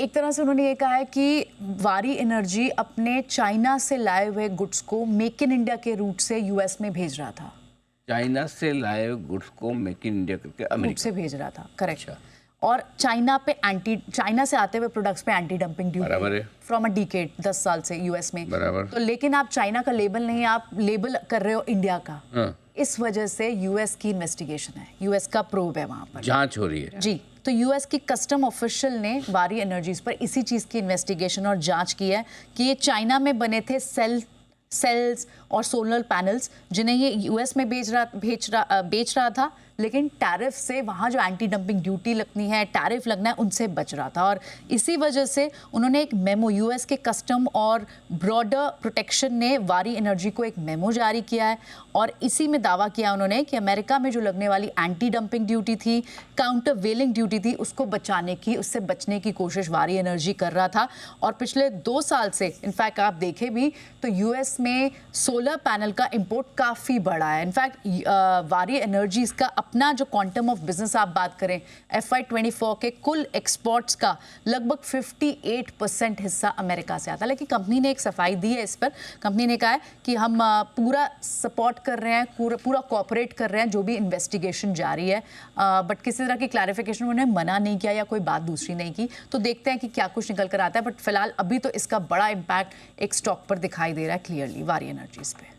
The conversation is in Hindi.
एक तरह से उन्होंने ये कहा है कि वारी एनर्जी अपने चाइना से लाए हुए गुड्स को मेक इन इंडिया के रूट से यूएस में भेज रहा था। चाइना से लाए गुड्स को मेक इन इंडिया करके अमेरिका से भेज रहा था, करेक्ट। और चाइना से आते हुए प्रोडक्ट्स पे anti dumping duty from a decade 10 साल से यूएस में। तो लेकिन आप चाइना का लेबल नहीं, आप लेबल कर रहे हो इंडिया का। इस वजह से यूएस की इन्वेस्टिगेशन है, यूएस का प्रोब है, वहां पर जांच हो रही है जी। तो यूएस की कस्टम ऑफिशियल ने वारी एनर्जीज पर इसी चीज की इन्वेस्टिगेशन और जांच की है कि ये चाइना में बने थे सेल्स और सोलर पैनल्स जिन्हें ये यूएस में बेच रहा था, लेकिन टैरिफ से वहाँ जो एंटी डंपिंग ड्यूटी लगनी है, टैरिफ लगना है, उनसे बच रहा था। और इसी वजह से उन्होंने एक मेमो, यूएस के कस्टम और ब्रॉडर प्रोटेक्शन ने वारी एनर्जी को एक मेमो जारी किया है और इसी में दावा किया उन्होंने कि अमेरिका में जो लगने वाली एंटी डंपिंग ड्यूटी थी, काउंटर वेलिंग ड्यूटी थी, उसको बचाने की, उससे बचने की कोशिश वारी एनर्जी कर रहा था। और पिछले 2 साल से इनफैक्ट आप देखें भी तो यूएस में सोलर पैनल का इंपोर्ट काफ़ी बढ़ा है। इनफैक्ट वारी एनर्जीज का अपना जो क्वांटम ऑफ बिजनेस आप बात करें, FY24 के कुल एक्सपोर्ट्स का लगभग 58% हिस्सा अमेरिका से आता है। लेकिन कंपनी ने एक सफाई दी है इस पर। कंपनी ने कहा है कि हम पूरा सपोर्ट कर रहे हैं, पूरा कोऑपरेट कर रहे हैं जो भी इन्वेस्टिगेशन जारी है, बट किसी तरह की क्लैरिफिकेशन उन्होंने मना नहीं किया या कोई बात दूसरी नहीं की। तो देखते हैं कि क्या कुछ निकल कर आता है, बट फिलहाल अभी तो इसका बड़ा इम्पैक्ट एक स्टॉक पर दिखाई दे रहा है क्लियरली, वारी एनर्जीज पे।